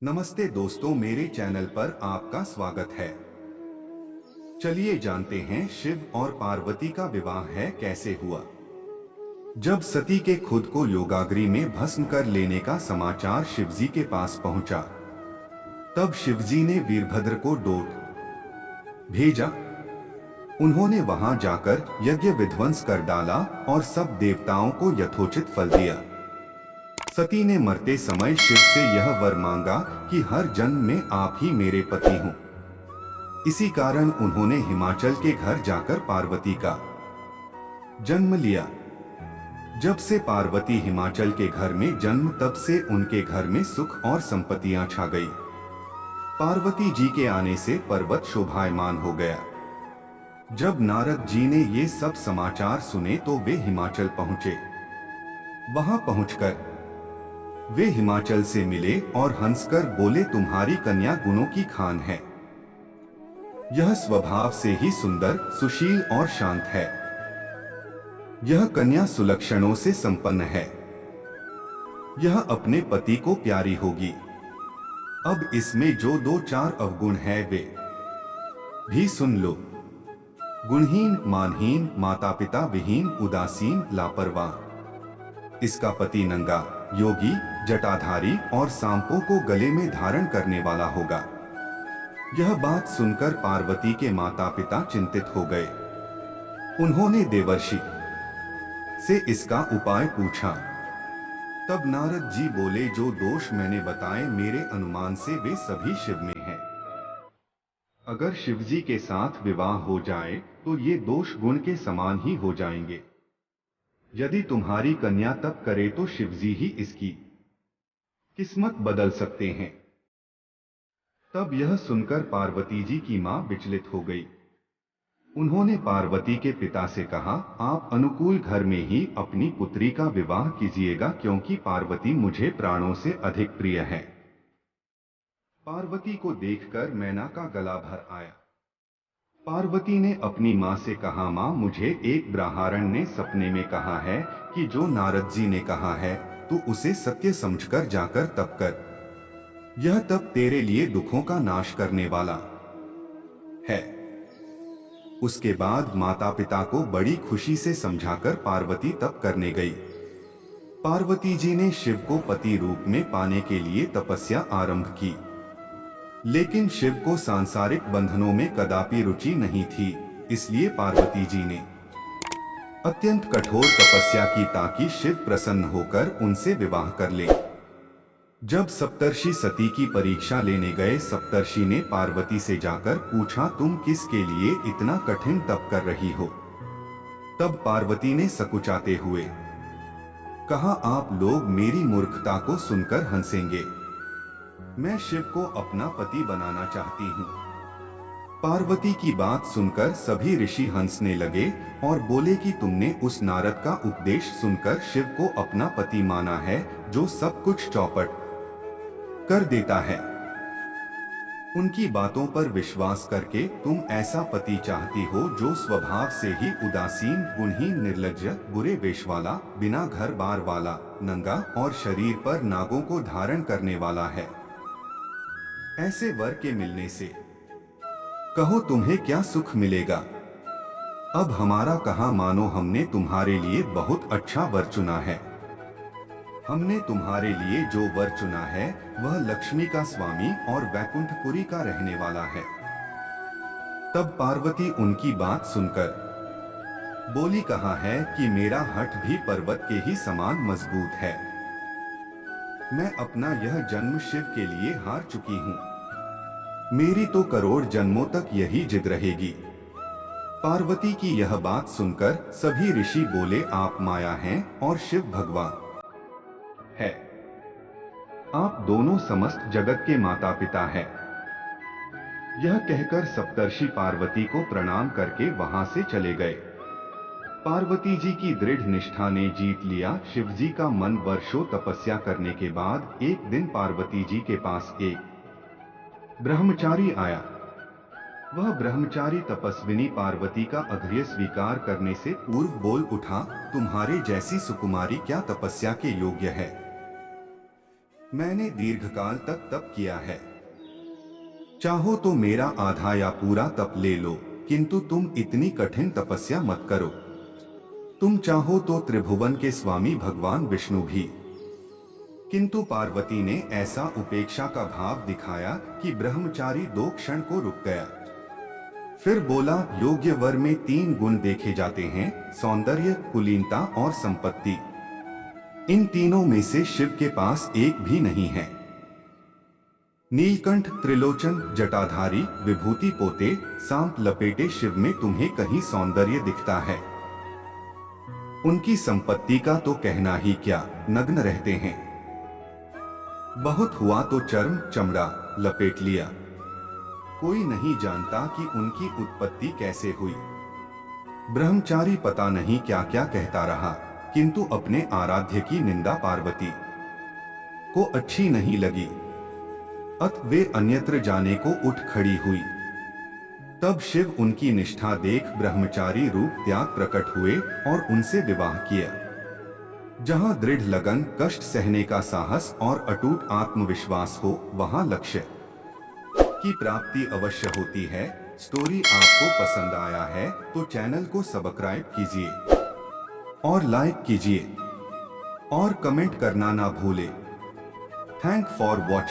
नमस्ते दोस्तों, मेरे चैनल पर आपका स्वागत है। चलिए जानते हैं शिव और पार्वती का विवाह है कैसे हुआ। जब सती के खुद को योगाग्नि में भस्म कर लेने का समाचार शिवजी के पास पहुंचा, तब शिवजी ने वीरभद्र को दूत भेजा। उन्होंने वहां जाकर यज्ञ विध्वंस कर डाला और सब देवताओं को यथोचित फल दिया। सती ने मरते समय शिव से यह वर मांगा कि हर जन्म में आप ही मेरे पति हों। इसी कारण उन्होंने हिमाचल के घर जाकर पार्वती का जन्म लिया। जब से पार्वती हिमाचल के घर में जन्म, तब से उनके घर में सुख और संपत्तियां छा गई। पार्वती जी के आने से पर्वत शोभायमान हो गया। जब नारद जी ने ये सब समाचार सुने तो वे हिमाचल पहुंचे। वहां पहुंचकर वे हिमाचल से मिले और हंसकर बोले, तुम्हारी कन्या गुणों की खान है। यह स्वभाव से ही सुंदर, सुशील और शांत है। यह कन्या सुलक्षणों से संपन्न है। यह अपने पति को प्यारी होगी। अब इसमें जो दो चार अवगुण है वे भी सुन लो। गुणहीन, मानहीन, माता पिता विहीन, उदासीन, लापरवाह। इसका पति नंगा, योगी, जटाधारी और सांपों को गले में धारण करने वाला होगा। यह बात सुनकर पार्वती के माता पिता चिंतित हो गए। उन्होंने देवर्षि से इसका उपाय पूछा। तब नारद जी बोले, जो दोष मैंने बताए मेरे अनुमान से वे सभी शिव में हैं। अगर शिवजी के साथ विवाह हो जाए तो ये दोष गुण के समान ही हो जाएंगे। यदि तुम्हारी कन्या तप करे तो शिवजी ही इसकी किस्मत बदल सकते हैं। तब यह सुनकर पार्वती जी की मां विचलित हो गई। उन्होंने पार्वती के पिता से कहा, आप अनुकूल घर में ही अपनी पुत्री का विवाह कीजिएगा, क्योंकि पार्वती मुझे प्राणों से अधिक प्रिय है। पार्वती को देखकर मैना का गला भर आया। पार्वती ने अपनी मां से कहा, मां, मुझे एक ब्राह्मण ने सपने में कहा है कि जो नारद जी ने कहा है तू उसे सत्य समझकर जाकर तप कर। यह तप तेरे लिए दुखों का नाश करने वाला है। उसके बाद माता पिता को बड़ी खुशी से समझाकर पार्वती तप करने गई। पार्वती जी ने शिव को पति रूप में पाने के लिए तपस्या आरंभ की, लेकिन शिव को सांसारिक बंधनों में कदापि रुचि नहीं थी। इसलिए पार्वती जी ने अत्यंत कठोर तपस्या की ताकि शिव प्रसन्न होकर उनसे विवाह कर ले। जब सप्तर्षि सती की परीक्षा लेने गए, सप्तर्षि ने पार्वती से जाकर पूछा, तुम किसके लिए इतना कठिन तप कर रही हो? तब पार्वती ने सकुचाते हुए कहा, आप लोग मेरी मूर्खता को सुनकर हंसेंगे। मैं शिव को अपना पति बनाना चाहती हूँ। पार्वती की बात सुनकर सभी ऋषि हंसने लगे और बोले कि तुमने उस नारद का उपदेश सुनकर शिव को अपना पति माना है, जो सब कुछ चौपट कर देता है। उनकी बातों पर विश्वास करके तुम ऐसा पति चाहती हो जो स्वभाव से ही उदासीन, गुणहीन, निर्लज्ज, बुरे वेश वाला, बिना घर बार वाला, नंगा और शरीर पर नागों को धारण करने वाला है। ऐसे वर के मिलने से कहो तुम्हें क्या सुख मिलेगा। अब हमारा कहा मानो, हमने तुम्हारे लिए बहुत अच्छा वर चुना है। हमने तुम्हारे लिए जो वर चुना है वह लक्ष्मी का स्वामी और वैकुंठपुरी का रहने वाला है। तब पार्वती उनकी बात सुनकर बोली, कहा है कि मेरा हठ भी पर्वत के ही समान मजबूत है। मैं अपना यह जन्म शिव के लिए हार चुकी हूँ। मेरी तो करोड़ जन्मों तक यही जिद रहेगी। पार्वती की यह बात सुनकर सभी ऋषि बोले, आप माया हैं और शिव भगवान है। आप दोनों समस्त जगत के माता पिता हैं। यह कहकर सप्तर्षि पार्वती को प्रणाम करके वहां से चले गए। पार्वती जी की दृढ़ निष्ठा ने जीत लिया शिवजी का मन। वर्षों तपस्या करने के बाद एक दिन पार्वती जी के पास एक ब्रह्मचारी आया। वह ब्रह्मचारी तपस्विनी पार्वती का अर्घ्य स्वीकार करने से पूर्व बोल उठा, तुम्हारे जैसी सुकुमारी क्या तपस्या के योग्य है? मैंने दीर्घकाल तक तप किया है। चाहो तो मेरा आधा या पूरा तप ले लो, किंतु तुम इतनी कठिन तपस्या मत करो। तुम चाहो तो त्रिभुवन के स्वामी भगवान विष्णु भी। किंतु पार्वती ने ऐसा उपेक्षा का भाव दिखाया कि ब्रह्मचारी 2 क्षण को रुक गया। फिर बोला, योग्य वर में 3 गुण देखे जाते हैं, सौंदर्य, कुलीनता और संपत्ति। इन तीनों में से शिव के पास एक भी नहीं है। नीलकंठ, त्रिलोचन, जटाधारी, विभूति पोते, सांप लपेटे शिव में तुम्हें कहीं सौंदर्य दिखता है? उनकी संपत्ति का तो कहना ही क्या, नग्न रहते हैं। बहुत हुआ तो चर्म चमड़ा लपेट लिया। कोई नहीं जानता कि उनकी उत्पत्ति कैसे हुई। ब्रह्मचारी पता नहीं क्या क्या कहता रहा, किंतु अपने आराध्य की निंदा पार्वती को अच्छी नहीं लगी। अत वे अन्यत्र जाने को उठ खड़ी हुई। तब शिव उनकी निष्ठा देख ब्रह्मचारी रूप त्याग प्रकट हुए और उनसे विवाह किया। जहां दृढ़ लगन, कष्ट सहने का साहस और अटूट आत्मविश्वास हो, वहां लक्ष्य की प्राप्ति अवश्य होती है। स्टोरी आपको पसंद आया है तो चैनल को सब्सक्राइब कीजिए और लाइक कीजिए और कमेंट करना ना भूले। Thank for watching.